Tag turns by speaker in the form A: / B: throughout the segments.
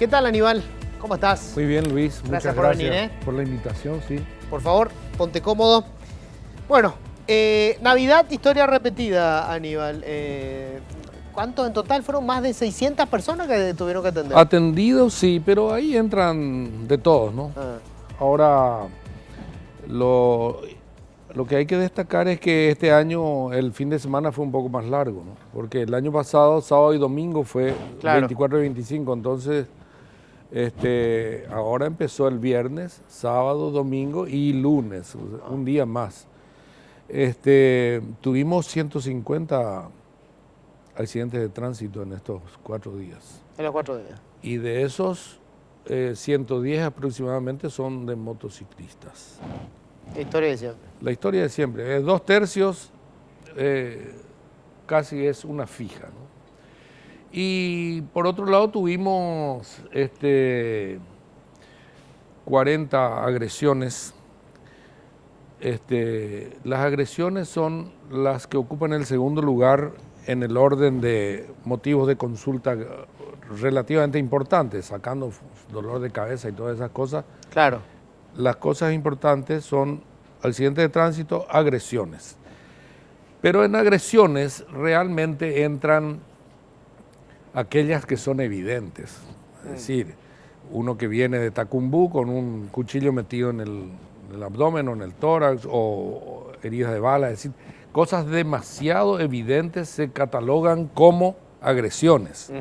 A: ¿Qué tal, Aníbal? ¿Cómo estás?
B: Muy bien, Luis.
A: Gracias
B: Muchas
A: por
B: gracias
A: venir,
B: por la invitación, sí.
A: Por favor, ponte cómodo. Bueno, Navidad, historia repetida, Aníbal. ¿Cuántos en total? Fueron más de 600 personas que tuvieron que atender.
B: Atendidos, sí, pero ahí entran de todos, ¿no? Ahora, lo que hay que destacar es que este año el fin de semana fue un poco más largo, ¿no? Porque el año pasado, sábado y domingo, fue 24 y 25, entonces ahora empezó el viernes, sábado, domingo y lunes, un día más. Tuvimos 150 accidentes de tránsito en estos 4 días.
A: En los 4 días.
B: Y de esos, 110 aproximadamente son de motociclistas.
A: La historia de siempre.
B: La historia de siempre. 2/3 casi es una fija, ¿no? Y por otro lado tuvimos 40 agresiones. Las agresiones son las que ocupan el segundo lugar en el orden de motivos de consulta relativamente importantes, sacando dolor de cabeza y todas esas cosas.
A: Claro.
B: Las cosas importantes son accidentes de tránsito, agresiones. Pero en agresiones realmente entran aquellas que son evidentes. Es decir, uno que viene de Tacumbú con un cuchillo metido en el abdomen o en el tórax o heridas de bala, es decir, cosas demasiado evidentes se catalogan como agresiones.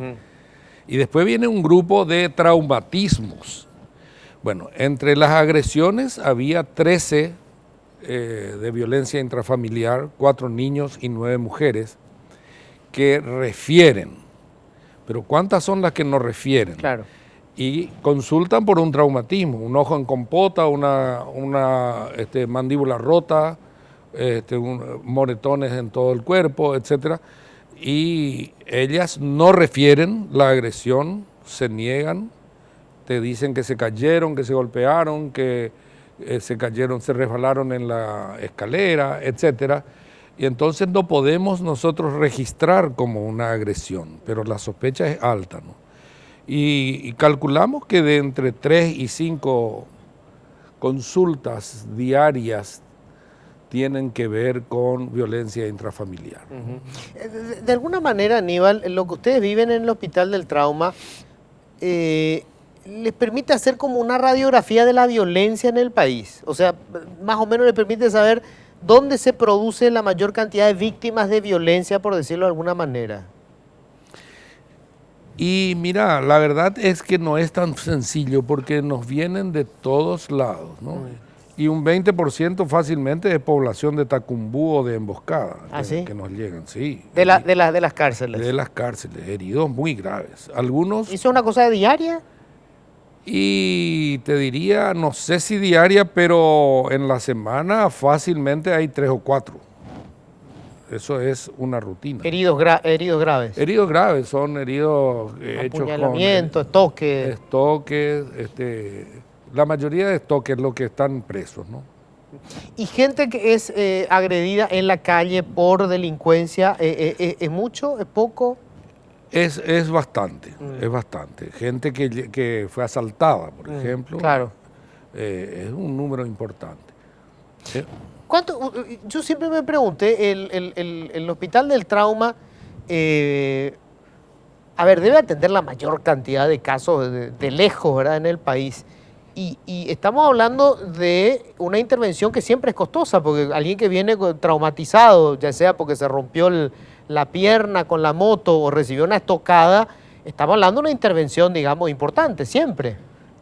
B: Y después viene un grupo de traumatismos. Bueno, entre las agresiones había 13 de violencia intrafamiliar, 4 niños y 9 mujeres, que refieren. Pero ¿cuántas son las que no refieren?
A: Claro.
B: Y consultan por un traumatismo, un ojo en compota, una mandíbula rota, moretones en todo el cuerpo, etcétera. Y ellas no refieren la agresión, se niegan, te dicen que se cayeron, que se golpearon, que se cayeron, se resbalaron en la escalera, etcétera. Y entonces no podemos nosotros registrar como una agresión, pero la sospecha es alta, ¿no? Y calculamos que de entre 3 y 5 consultas diarias tienen que ver con violencia intrafamiliar.
A: De alguna manera, Aníbal, lo que ustedes viven en el Hospital del Trauma les permite hacer como una radiografía de la violencia en el país. O sea, más o menos les permite saber dónde se produce la mayor cantidad de víctimas de violencia, por decirlo de alguna manera.
B: Y mira, la verdad es que no es tan sencillo porque nos vienen de todos lados, ¿no? Y un 20% fácilmente de población de Tacumbú o de Emboscada que nos llegan, sí.
A: De las cárceles.
B: De las cárceles, heridos muy graves. Algunos...
A: ¿Eso es una cosa diaria?
B: Y te diría, no sé si diaria, pero en la semana fácilmente hay 3 o 4. Eso es una rutina.
A: Heridos graves.
B: Heridos graves, son heridos hechos con...
A: Apuñalamiento, estoques.
B: Estoques, la mayoría de estoques lo que están presos, ¿no?
A: ¿Y gente que es agredida en la calle por delincuencia, es mucho, es poco?
B: Es bastante, es bastante. Gente que fue asaltada, por ejemplo.
A: Claro.
B: Es un número importante.
A: ¿Cuánto? Yo siempre me pregunté, el Hospital del Trauma, a ver, debe atender la mayor cantidad de casos de lejos, ¿verdad?, en el país. Y estamos hablando de una intervención que siempre es costosa, porque alguien que viene traumatizado, ya sea porque se rompió la pierna con la moto o recibió una estocada, estamos hablando de una intervención, digamos, importante, siempre.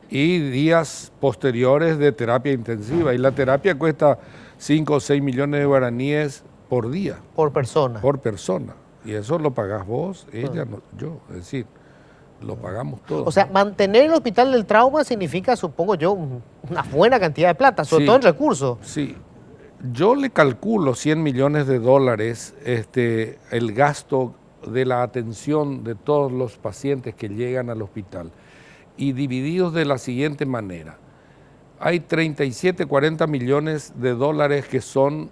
B: Y días posteriores de terapia intensiva. Y la terapia cuesta 5 o 6 millones de guaraníes por día.
A: Por persona.
B: Por persona. Y eso lo pagás vos, ella, no, yo. Es decir, lo pagamos todos.
A: O sea, mantener el Hospital del Trauma significa, supongo yo, una buena cantidad de plata, sobre todo en recursos.
B: Sí. Yo le calculo 100 millones de dólares el gasto de la atención de todos los pacientes que llegan al hospital y divididos de la siguiente manera. Hay 37, 40 millones de dólares que son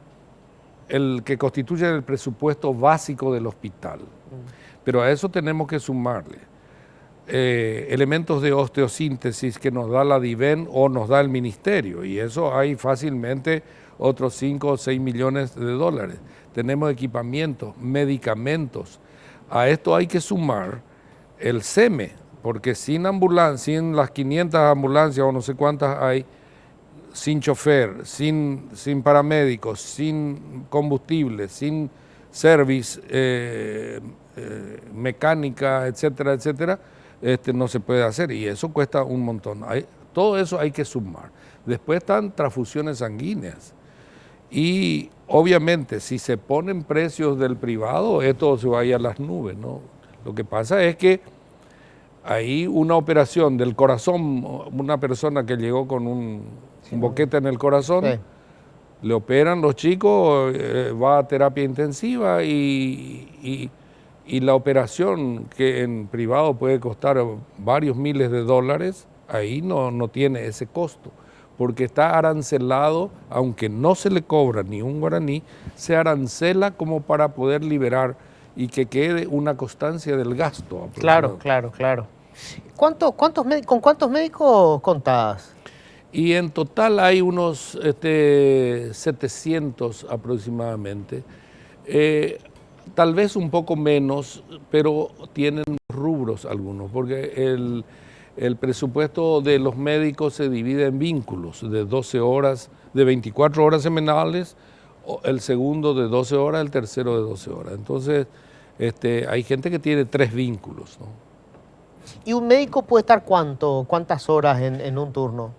B: el que constituyen el presupuesto básico del hospital. Pero a eso tenemos que sumarle elementos de osteosíntesis que nos da la DIVEN o nos da el ministerio, y eso hay fácilmente otros 5 o 6 millones de dólares. Tenemos equipamientos, medicamentos. A esto hay que sumar el SEME, porque sin ambulancia, sin las 500 ambulancias o no sé cuántas hay, sin chofer, sin paramédicos, sin combustible, sin service, mecánica, etcétera, etcétera, no se puede hacer, y eso cuesta un montón. Todo eso hay que sumar. Después están transfusiones sanguíneas. Y obviamente si se ponen precios del privado, esto se va a ir a las nubes, ¿no? Lo que pasa es que hay una operación del corazón, una persona que llegó con un boquete en el corazón,
A: Sí.
B: le operan los chicos, va a terapia intensiva y la operación que en privado puede costar varios miles de dólares, ahí no tiene ese costo, porque está arancelado, aunque no se le cobra ni un guaraní, se arancela como para poder liberar y que quede una constancia del gasto.
A: Claro, claro, claro. ¿Con cuántos médicos contás?
B: Y en total hay unos 700 aproximadamente. Tal vez un poco menos, pero tienen rubros algunos, porque el presupuesto de los médicos se divide en vínculos de 12 horas, de 24 horas semanales, el segundo de 12 horas, el tercero de 12 horas. Entonces, hay gente que tiene 3 vínculos, ¿no?
A: ¿Y un médico puede estar cuántas horas en un turno?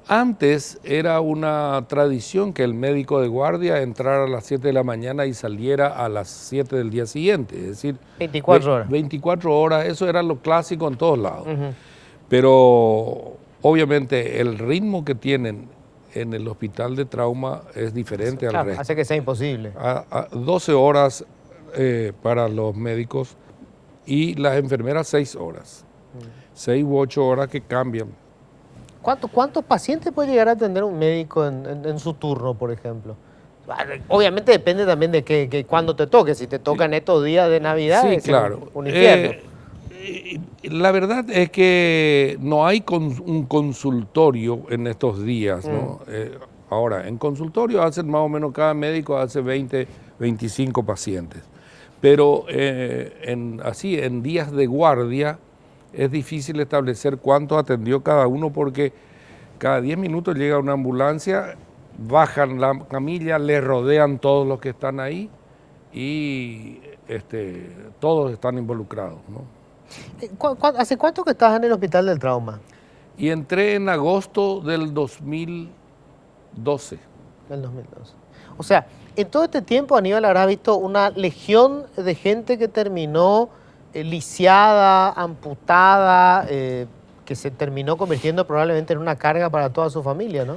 B: Antes era una tradición que el médico de guardia entrara a las 7 de la mañana y saliera a las 7 del día siguiente, es decir,
A: 24 horas.
B: 24 horas, eso era lo clásico en todos lados.
A: Ujú.
B: Pero obviamente el ritmo que tienen en el hospital de trauma es diferente al
A: Claro,
B: resto.
A: hace que sea imposible.
B: 12 horas para los médicos y las enfermeras 6 horas. 6 u 8 horas que cambian.
A: ¿Cuántos pacientes puede llegar a atender un médico en su turno, por ejemplo? Obviamente depende también de cuándo te toque. Si te tocan estos días de Navidad,
B: Sí,
A: es
B: claro.
A: un infierno.
B: La verdad es que no hay un consultorio en estos días, ¿no? Ahora, en consultorio hacen más o menos, cada médico hace 20, 25 pacientes. Pero así, en días de guardia, es difícil establecer cuánto atendió cada uno, porque cada 10 minutos llega una ambulancia, bajan la camilla, le rodean todos los que están ahí y todos están involucrados, ¿no?
A: ¿Hace cuánto que estás en el Hospital del Trauma?
B: Y entré en agosto del 2012.
A: Del 2012. O sea, en todo este tiempo, Aníbal, habrás visto una legión de gente que terminó lisiada, amputada, que se terminó convirtiendo probablemente en una carga para toda su familia, ¿no?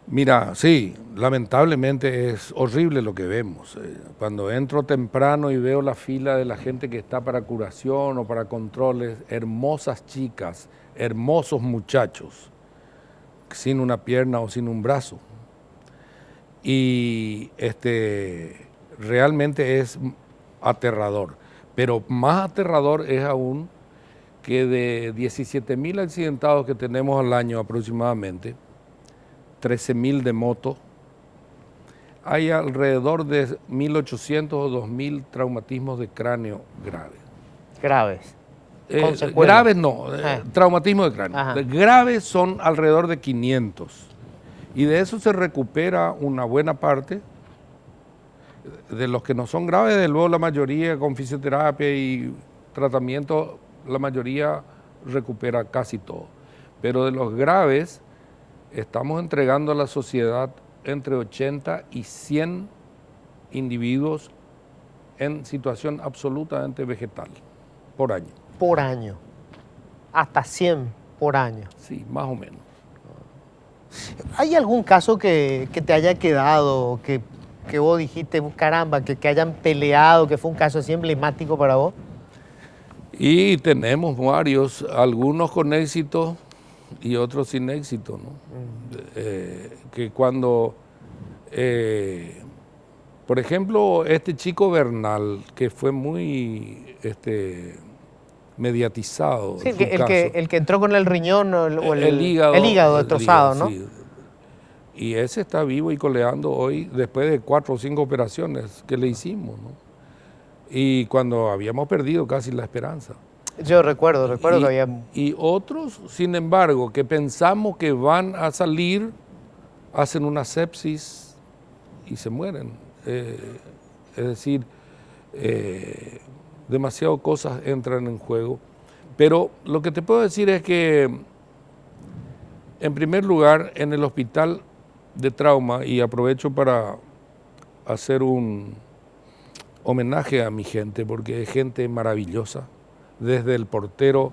B: Mira, sí, lamentablemente es horrible lo que vemos. Cuando entro temprano y veo la fila de la gente que está para curación o para controles, hermosas chicas, hermosos muchachos, sin una pierna o sin un brazo. Y realmente es aterrador. Pero más aterrador es aún que de 17.000 accidentados que tenemos al año aproximadamente, 13.000 de moto, hay alrededor de 1.800 o 2.000 traumatismos de cráneo graves.
A: Graves. Con secuelas.
B: Graves no, traumatismo de cráneo.
A: Ajá.
B: Graves son alrededor de 500. Y de eso se recupera una buena parte. De los que no son graves, de luego la mayoría con fisioterapia y tratamiento, la mayoría recupera casi todo. Pero de los graves, estamos entregando a la sociedad entre 80 y 100 individuos en situación absolutamente vegetal por año.
A: Por año. Hasta 100 por año.
B: Sí, más o menos.
A: ¿Hay algún caso que te haya quedado, que vos dijiste, caramba, que hayan peleado, que fue un caso así emblemático para vos?
B: Y tenemos varios, algunos con éxito y otros sin éxito, ¿no? Que cuando, por ejemplo, este chico Bernal, que fue muy mediatizado
A: Sí,
B: su caso.
A: el que entró con el riñón o
B: El hígado,
A: el hígado destrozado, ¿no?
B: Sí. Y ese está vivo y coleando hoy después de 4 o 5 operaciones que le hicimos, ¿no? Y cuando habíamos perdido casi la esperanza.
A: Yo recuerdo que había...
B: Y otros, sin embargo, que pensamos que van a salir, hacen una sepsis y se mueren. Es decir, demasiadas cosas entran en juego. Pero lo que te puedo decir es que, en primer lugar, en el hospital de trauma, y aprovecho para hacer un homenaje a mi gente, porque es gente maravillosa, desde el portero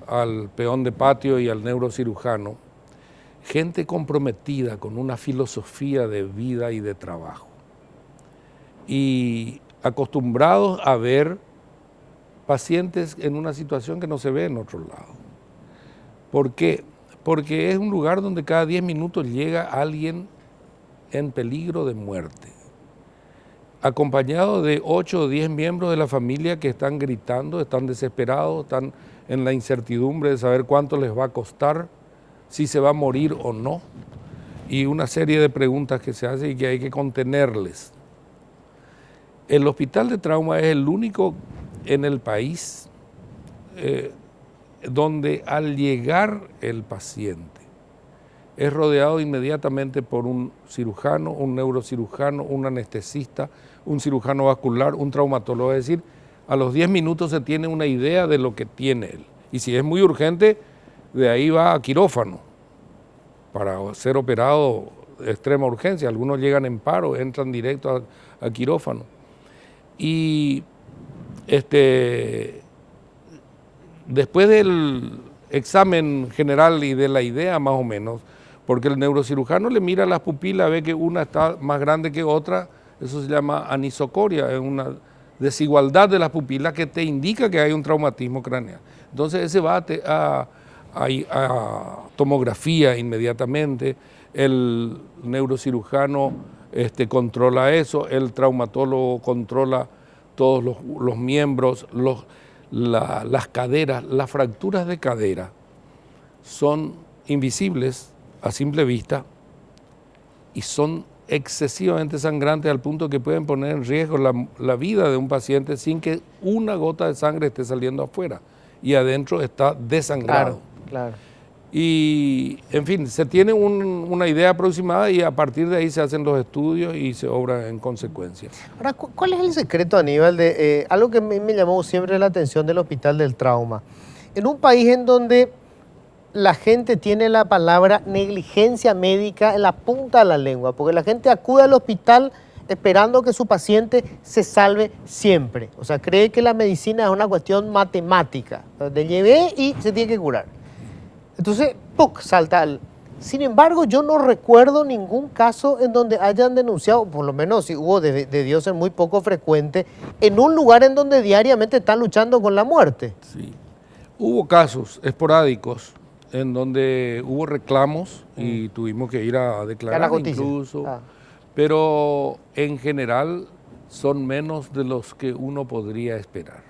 B: al peón de patio y al neurocirujano, gente comprometida con una filosofía de vida y de trabajo, y acostumbrados a ver pacientes en una situación que no se ve en otro lado. ¿Por qué? Porque es un lugar donde cada 10 minutos llega alguien en peligro de muerte, acompañado de 8 o 10 miembros de la familia que están gritando, están desesperados, están en la incertidumbre de saber cuánto les va a costar, si se va a morir o no, y una serie de preguntas que se hacen y que hay que contenerles. El hospital de trauma es el único en el país donde al llegar el paciente es rodeado inmediatamente por un cirujano, un neurocirujano, un anestesista, un cirujano vascular, un traumatólogo. Es decir, a los 10 minutos se tiene una idea de lo que tiene él. Y si es muy urgente, de ahí va a quirófano para ser operado de extrema urgencia. Algunos llegan en paro, entran directo a quirófano. Y después del examen general y de la idea más o menos, porque el neurocirujano le mira las pupilas, ve que una está más grande que otra, eso se llama anisocoria, es una desigualdad de las pupilas que te indica que hay un traumatismo craneal. Entonces ese va a tomografía inmediatamente, el neurocirujano controla eso, el traumatólogo controla todos los miembros, las caderas. Las fracturas de cadera son invisibles a simple vista y son excesivamente sangrantes al punto que pueden poner en riesgo la vida de un paciente sin que una gota de sangre esté saliendo afuera y adentro está desangrado.
A: Claro.
B: Y, en fin, se tiene una idea aproximada y a partir de ahí se hacen los estudios y se obra en consecuencia.
A: Ahora, ¿cuál es el secreto, Aníbal, de algo que me llamó siempre la atención del Hospital del Trauma? En un país en donde la gente tiene la palabra negligencia médica en la punta de la lengua, porque la gente acude al hospital esperando que su paciente se salve siempre. O sea, cree que la medicina es una cuestión matemática, de llevé y se tiene que curar. Entonces, ¡puc!, salta al... Sin embargo, yo no recuerdo ningún caso en donde hayan denunciado, por lo menos si hubo, debió ser muy poco frecuente, en un lugar en donde diariamente están luchando con la muerte.
B: Sí. Hubo casos esporádicos en donde hubo reclamos y tuvimos que ir a declarar
A: la justicia.
B: Incluso, pero en general son menos de los que uno podría esperar.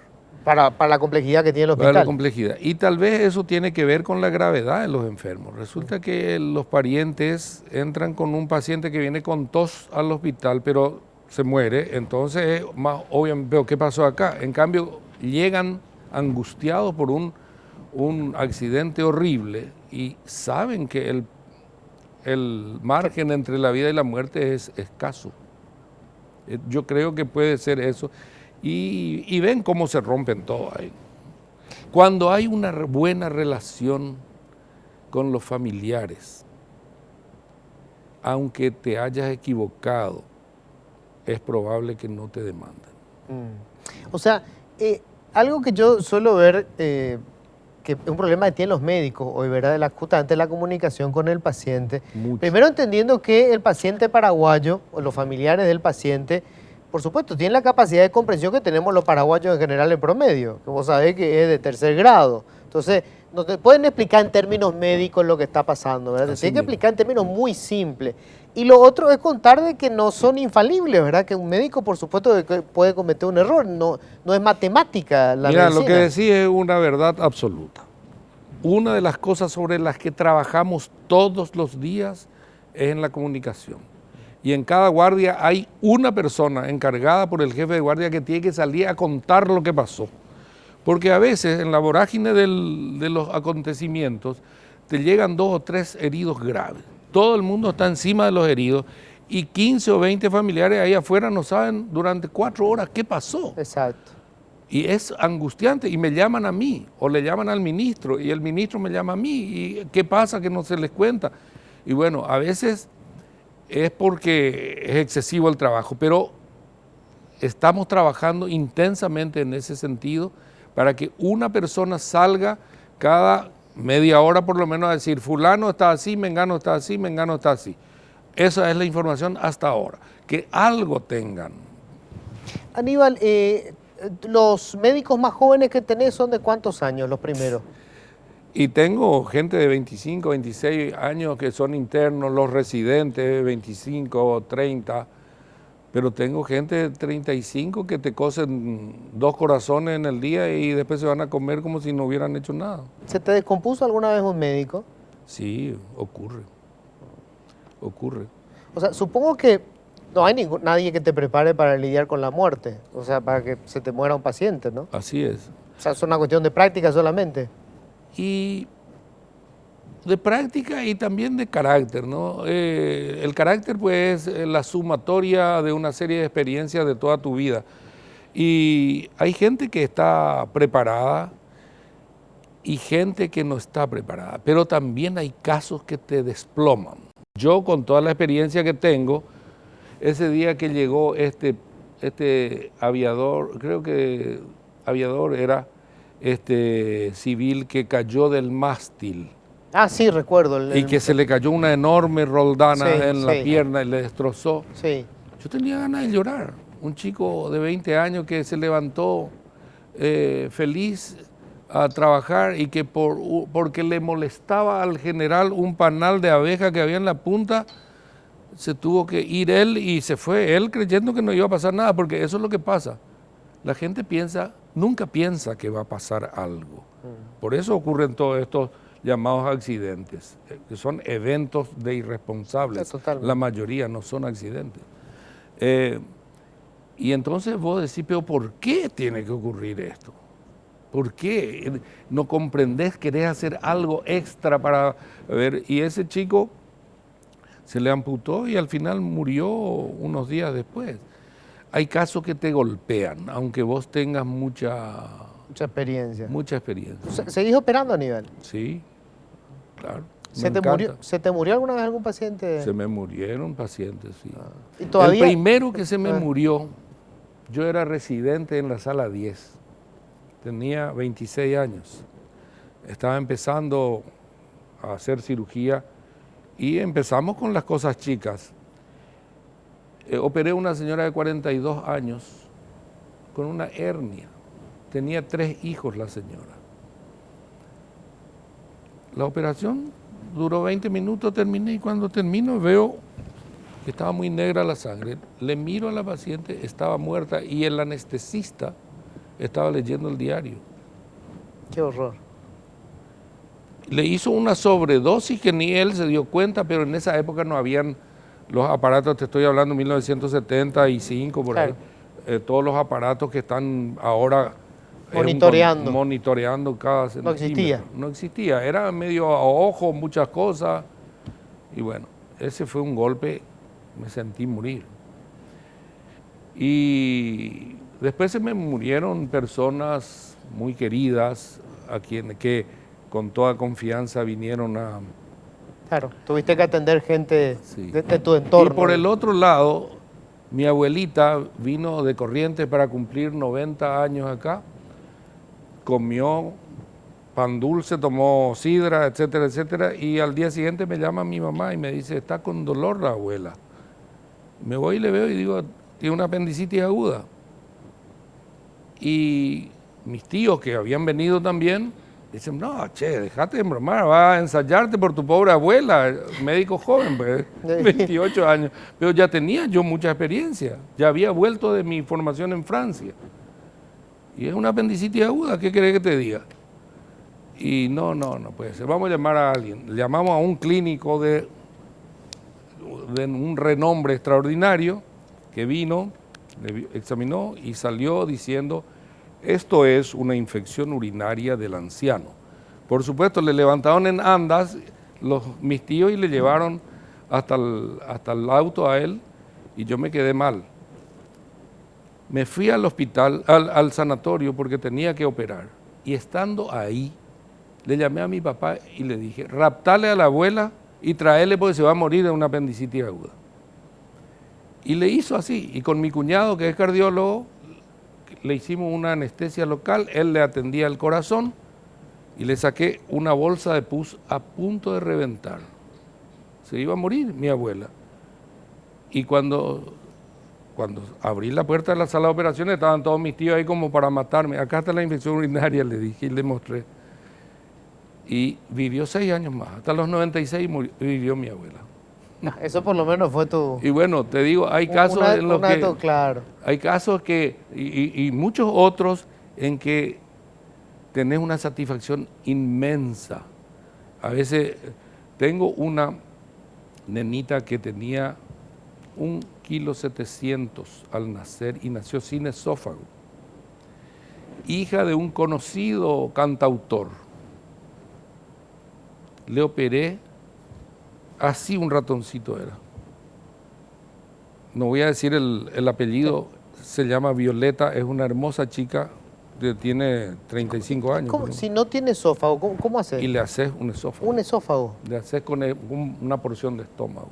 A: Para la complejidad que tiene el hospital.
B: Para la complejidad. Y tal vez eso tiene que ver con la gravedad de los enfermos. Resulta que los parientes entran con un paciente que viene con tos al hospital, pero se muere, entonces es más obviamente, pero ¿qué pasó acá? En cambio, llegan angustiados por un accidente horrible y saben que el margen entre la vida y la muerte es escaso. Yo creo que puede ser eso. Y ven cómo se rompen todo ahí. Cuando hay una buena relación con los familiares, aunque te hayas equivocado, es probable que no te demanden.
A: O sea, algo que yo suelo ver, que es un problema que tienen los médicos hoy, ¿verdad? Justamente la comunicación con el paciente.
B: Mucho.
A: Primero entendiendo que el paciente paraguayo, o los familiares del paciente, por supuesto, tienen la capacidad de comprensión que tenemos los paraguayos en general en promedio, que vos sabés que es de tercer grado. Entonces, Entonces, no te pueden explicar en términos médicos lo que está pasando, ¿verdad? Te
B: Así
A: tienen que
B: mismo.
A: explicar en términos muy simples. Y lo otro es contar de que no son infalibles, ¿verdad? Que un médico, por supuesto, que puede cometer un error. No es matemática la
B: Mira, lo que
A: medicina.
B: decís es una verdad absoluta. Una de las cosas sobre las que trabajamos todos los días es en la comunicación. Y en cada guardia hay una persona encargada por el jefe de guardia que tiene que salir a contar lo que pasó. Porque a veces en la vorágine de los acontecimientos te llegan 2 o 3 heridos graves. Todo el mundo está encima de los heridos y 15 o 20 familiares ahí afuera no saben durante 4 horas qué pasó.
A: Exacto.
B: Y es angustiante y me llaman a mí o le llaman al ministro y el ministro me llama a mí y ¿qué pasa que no se les cuenta? Y bueno, a veces es porque es excesivo el trabajo, pero estamos trabajando intensamente en ese sentido para que una persona salga cada media hora por lo menos a decir fulano está así, mengano está así, mengano está así. Esa es la información hasta ahora, que algo tengan.
A: Aníbal, los médicos más jóvenes que tenés son de cuántos años, los primeros.
B: Y tengo gente de 25, 26 años que son internos, los residentes, 25, 30, pero tengo gente de 35 que te cosen 2 corazones en el día y después se van a comer como si no hubieran hecho nada.
A: ¿Se te descompuso alguna vez un médico?
B: Sí, ocurre.
A: O sea, supongo que no hay nadie que te prepare para lidiar con la muerte, o sea, para que se te muera un paciente, ¿no?
B: Así es.
A: O sea, es una cuestión de práctica solamente.
B: Y de práctica y también de carácter, ¿no? El carácter pues es la sumatoria de una serie de experiencias de toda tu vida. Y hay gente que está preparada y gente que no está preparada, pero también hay casos que te desploman. Yo con toda la experiencia que tengo, ese día que llegó este aviador, creo que aviador era civil que cayó del mástil
A: Ah, sí, recuerdo.
B: y que se le cayó una enorme roldana
A: Sí,
B: en la
A: sí.
B: pierna y le destrozó.
A: Sí,
B: Yo tenía ganas de llorar. Un chico de 20 años que se levantó feliz a trabajar y que porque le molestaba al general un panal de abeja que había en la punta, se tuvo que ir él y se fue él creyendo que no iba a pasar nada, porque eso es lo que pasa. La gente nunca piensa que va a pasar algo. Por eso ocurren todos estos llamados accidentes, que son eventos de irresponsables.
A: Totalmente.
B: La mayoría no son accidentes. Y entonces vos decís, pero ¿por qué tiene que ocurrir esto? ¿Por qué? ¿No comprendés? ¿Querés hacer algo extra para ver? Y ese chico se le amputó y al final murió unos días después. Hay casos que te golpean, aunque vos tengas mucha
A: experiencia.
B: experiencia.
A: ¿Seguís operando, Aníbal?
B: Sí, claro.
A: ¿Se te murió alguna vez algún paciente?
B: Se me murieron pacientes, sí.
A: ¿Y todavía?
B: El primero que se me murió, yo era residente en la sala 10. Tenía 26 años. Estaba empezando a hacer cirugía y empezamos con las cosas chicas. Operé a una señora de 42 años con una hernia. Tenía 3 hijos la señora. La operación duró 20 minutos, terminé y cuando termino veo que estaba muy negra la sangre. Le miro a la paciente, estaba muerta y el anestesista estaba leyendo el diario.
A: Qué horror.
B: Le hizo una sobredosis que ni él se dio cuenta, pero en esa época no habían los aparatos, te estoy hablando de 1975, por
A: Claro.
B: ahí, todos los aparatos que están ahora monitoreando cada centímetro.
A: No existía.
B: No existía, era medio a ojo, muchas cosas, y bueno, ese fue un golpe, me sentí morir. Y después se me murieron personas muy queridas, a quienes que con toda confianza vinieron a...
A: Claro, tuviste que atender gente
B: Sí.
A: de tu entorno.
B: Y por el otro lado, mi abuelita vino de Corrientes para cumplir 90 años acá, comió pan dulce, tomó sidra, etcétera, etcétera, y al día siguiente me llama mi mamá y me dice, está con dolor la abuela. Me voy y le veo y digo, tiene una apendicitis aguda. Y mis tíos que habían venido también Dicen, no, che, dejate de bromar, vas a ensayarte por tu pobre abuela, médico joven, pues, 28 años. Pero ya tenía yo mucha experiencia, ya había vuelto de mi formación en Francia. Y es una apendicitis aguda, ¿qué querés que te diga? Y no puede ser. Vamos a llamar a alguien. Llamamos a un clínico de un renombre extraordinario que vino, examinó y salió diciendo, esto es una infección urinaria del anciano. Por supuesto, le levantaron en andas mis tíos y le llevaron hasta el auto a él y yo me quedé mal. Me fui al hospital, al sanatorio porque tenía que operar. Y estando ahí, le llamé a mi papá y le dije, raptale a la abuela y traerle porque se va a morir de una apendicitis aguda. Y le hizo así. Y con mi cuñado, que es cardiólogo, le hicimos una anestesia local, él le atendía el corazón y le saqué una bolsa de pus a punto de reventar. Se iba a morir mi abuela. Y cuando abrí la puerta de la sala de operaciones, estaban todos mis tíos ahí como para matarme. Acá está la infección urinaria, le dije y le mostré. Y vivió 6 años más. Hasta los 96 vivió mi abuela.
A: Eso por lo menos fue tu...
B: Y bueno, te digo, hay casos en los que...
A: Claro.
B: Hay casos que... Y muchos otros en que tenés una satisfacción inmensa. A veces tengo una nenita que tenía 1,7 kg al nacer y nació sin esófago. Hija de un conocido cantautor. Le operé, así un ratoncito era. No voy a decir el apellido, se llama Violeta, es una hermosa chica que tiene 35 años.
A: ¿Cómo? Si no tiene esófago, ¿cómo haces?
B: Y le haces un esófago.
A: ¿Un esófago?
B: Le haces con una porción de estómago.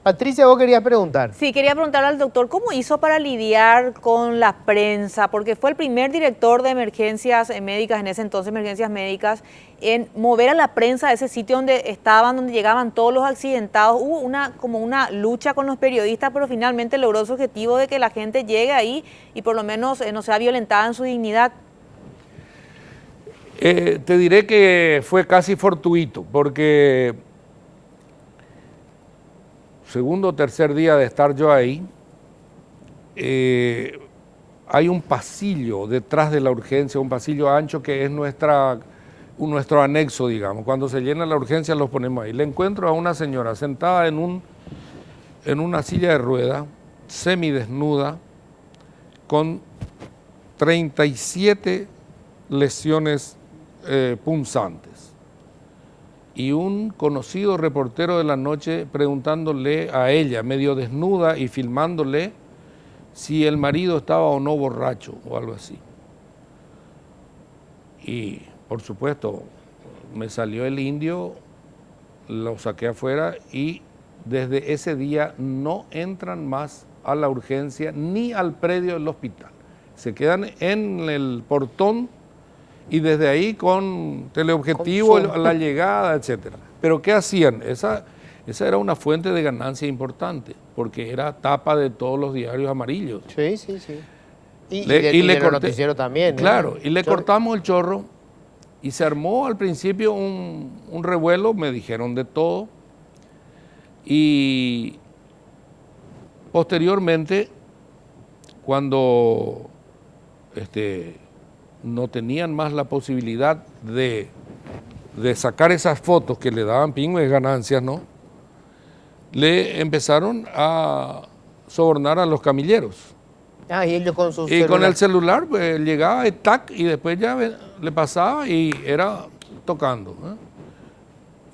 A: Patricia, vos querías preguntar.
C: Sí, quería preguntarle al doctor, ¿cómo hizo para lidiar con la prensa? Porque fue el primer director de emergencias médicas, en ese entonces emergencias médicas, en mover a la prensa a ese sitio donde llegaban todos los accidentados. Hubo como una lucha con los periodistas, pero finalmente logró su objetivo de que la gente llegue ahí y por lo menos no sea violentada en su dignidad.
B: Te diré que fue casi fortuito, porque segundo o tercer día de estar yo ahí, hay un pasillo detrás de la urgencia, un pasillo ancho que es nuestro anexo, digamos. Cuando se llena la urgencia los ponemos ahí. Le encuentro a una señora sentada en una silla de ruedas, semidesnuda, con 37 lesiones punzantes. Y un conocido reportero de la noche preguntándole a ella, medio desnuda y filmándole, si el marido estaba o no borracho o algo así. Y, por supuesto, me salió el indio, lo saqué afuera y desde ese día no entran más a la urgencia ni al predio del hospital. Se quedan en el portón y desde ahí con teleobjetivo a la llegada, etcétera. Pero ¿qué hacían? Esa era una fuente de ganancia importante, porque era tapa de todos los diarios amarillos.
A: Sí. Y le noticiero también.
B: Claro, y le cortamos el chorro y se armó al principio un revuelo, me dijeron de todo, y posteriormente, cuando no tenían más la posibilidad de sacar esas fotos que le daban pingües ganancias, ¿no? Le empezaron a sobornar a los camilleros.
A: Y ellos con sus
B: con el celular, pues llegaba, tac, y después ya le pasaba y era tocando, ¿eh?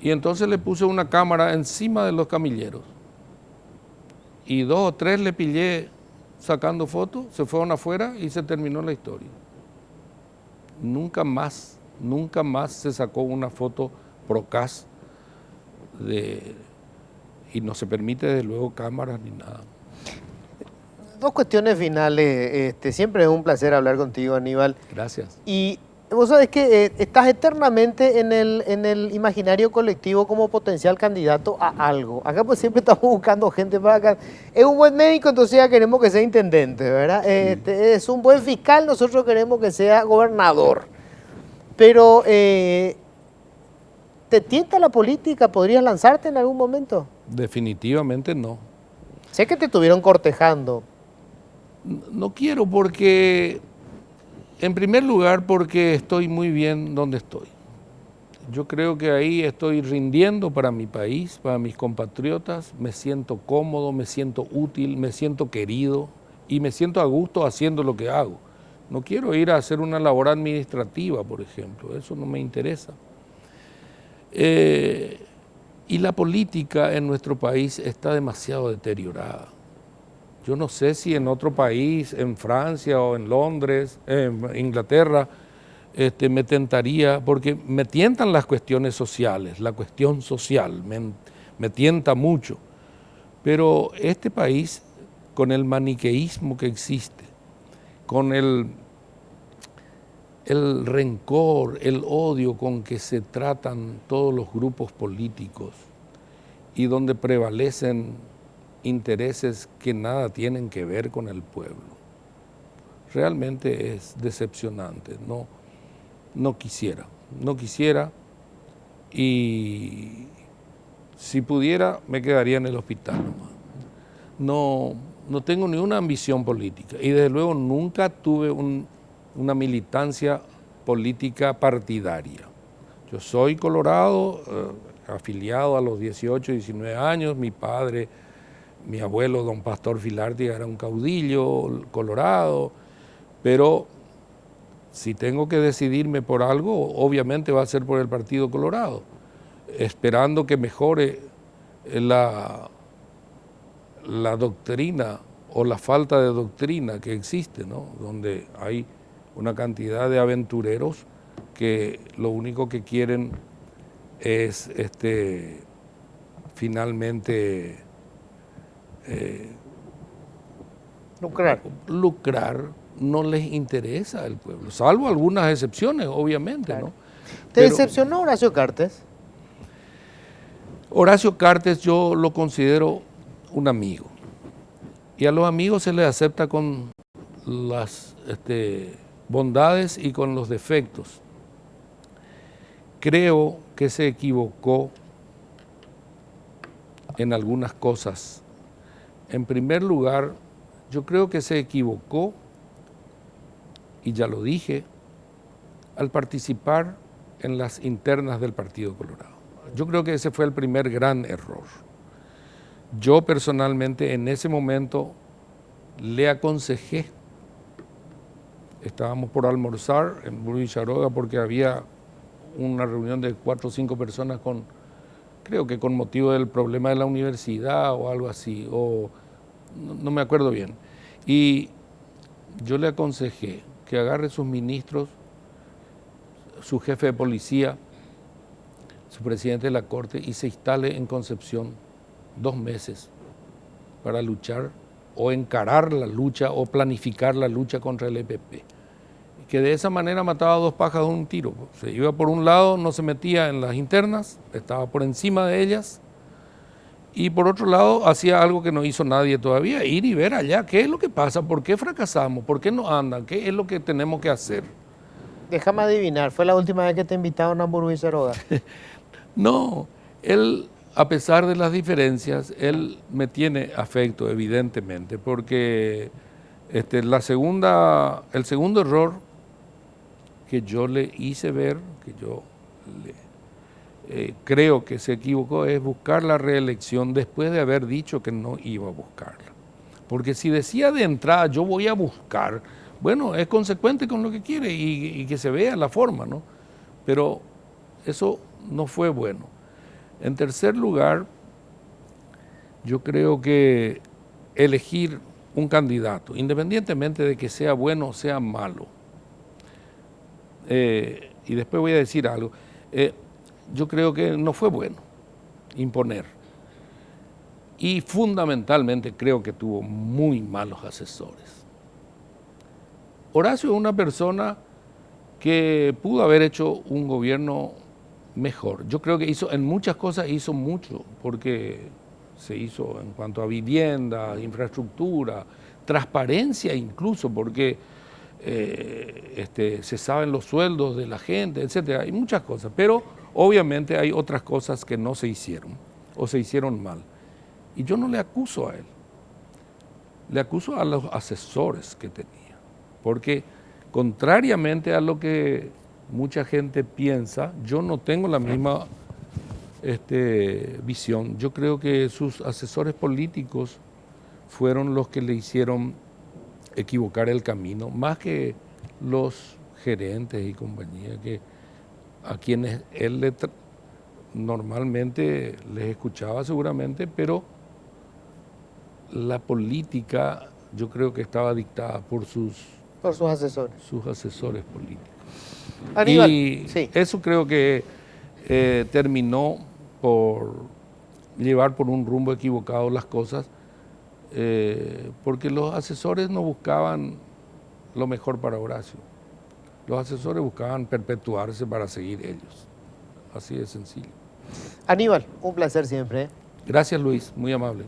B: Y entonces le puse una cámara encima de los camilleros. Y 2 o 3 le pillé sacando fotos, se fueron afuera y se terminó la historia. Nunca más se sacó una foto Procas y no se permite desde luego cámaras ni nada.
A: 2 cuestiones finales. Siempre es un placer hablar contigo, Aníbal.
B: Gracias.
A: Y vos sabés que estás eternamente en el imaginario colectivo como potencial candidato a algo. Acá pues siempre estamos buscando gente para acá. Es un buen médico, entonces ya queremos que sea intendente, ¿verdad? Es un buen fiscal, nosotros queremos que sea gobernador. Pero, ¿te tienta la política? ¿Podrías lanzarte en algún momento?
B: Definitivamente no.
A: Sé que te estuvieron cortejando.
B: No quiero porque, en primer lugar, porque estoy muy bien donde estoy. Yo creo que ahí estoy rindiendo para mi país, para mis compatriotas, me siento cómodo, me siento útil, me siento querido y me siento a gusto haciendo lo que hago. No quiero ir a hacer una labor administrativa, por ejemplo, eso no me interesa. Y la política en nuestro país está demasiado deteriorada. Yo no sé si en otro país, en Francia o en Londres, en Inglaterra, me tentaría, porque me tientan las cuestiones sociales, la cuestión social me tienta mucho, pero este país, con el maniqueísmo que existe, con el rencor, el odio con que se tratan todos los grupos políticos y donde prevalecen intereses que nada tienen que ver con el pueblo, realmente es decepcionante. No quisiera y si pudiera me quedaría en el hospital nomás. No tengo ni una ambición política y desde luego nunca tuve una militancia política partidaria. Yo soy colorado, afiliado a los 18, 19 años, mi padre, mi abuelo, don Pastor Filártiga, era un caudillo colorado, pero si tengo que decidirme por algo, obviamente va a ser por el Partido Colorado, esperando que mejore la doctrina o la falta de doctrina que existe, ¿no? Donde hay una cantidad de aventureros que lo único que quieren es finalmente lucrar. No les interesa el pueblo, salvo algunas excepciones, obviamente,
A: Claro.
B: ¿no?
A: ¿Te
B: Pero
A: decepcionó Horacio Cartes?
B: Horacio Cartes yo lo considero un amigo, y a los amigos se les acepta con las bondades y con los defectos. Creo que se equivocó en algunas cosas. En primer lugar, yo creo que se equivocó, y ya lo dije, al participar en las internas del Partido Colorado. Yo creo que ese fue el primer gran error. Yo personalmente en ese momento le aconsejé, estábamos por almorzar en Burgo Villaroga porque había una reunión de 4 o 5 personas creo que con motivo del problema de la universidad o algo así, o no me acuerdo bien. Y yo le aconsejé que agarre sus ministros, su jefe de policía, su presidente de la Corte, y se instale en Concepción 2 meses para luchar o encarar la lucha o planificar la lucha contra el EPP. Que de esa manera mataba 2 pájaros de un tiro. Se iba por un lado, no se metía en las internas, estaba por encima de ellas, y por otro lado hacía algo que no hizo nadie todavía, ir y ver allá qué es lo que pasa, por qué fracasamos, por qué no andan, qué es lo que tenemos que hacer.
A: Déjame adivinar, ¿fue la última vez que te invitaron a Burgo Villaroga?
B: No, él, a pesar de las diferencias, él me tiene afecto, evidentemente, porque el segundo error que yo le hice ver, que yo creo que se equivocó, es buscar la reelección después de haber dicho que no iba a buscarla. Porque si decía de entrada, yo voy a buscar, bueno, es consecuente con lo que quiere y que se vea la forma, ¿no? Pero eso no fue bueno. En tercer lugar, yo creo que elegir un candidato, independientemente de que sea bueno o sea malo, y después voy a decir algo, yo creo que no fue bueno imponer. Y fundamentalmente creo que tuvo muy malos asesores. Horacio es una persona que pudo haber hecho un gobierno mejor. Yo creo que en muchas cosas hizo mucho, porque se hizo en cuanto a vivienda, infraestructura, transparencia incluso, porque se saben los sueldos de la gente, etcétera. Hay muchas cosas, pero obviamente hay otras cosas que no se hicieron o se hicieron mal. Y yo no le acuso a él, le acuso a los asesores que tenía, porque contrariamente a lo que mucha gente piensa, yo no tengo la misma visión. Yo creo que sus asesores políticos fueron los que le hicieron equivocar el camino, más que los gerentes y compañía, que a quienes él normalmente les escuchaba seguramente, pero la política yo creo que estaba dictada por sus
A: asesores.
B: sus asesores políticos.
A: Aníbal,
B: Y
A: sí.
B: eso creo que terminó por llevar por un rumbo equivocado las cosas, porque los asesores no buscaban lo mejor para Horacio. Los asesores buscaban perpetuarse para seguir ellos. Así de sencillo.
A: Aníbal, un placer siempre.
B: Gracias, Luis, muy amable.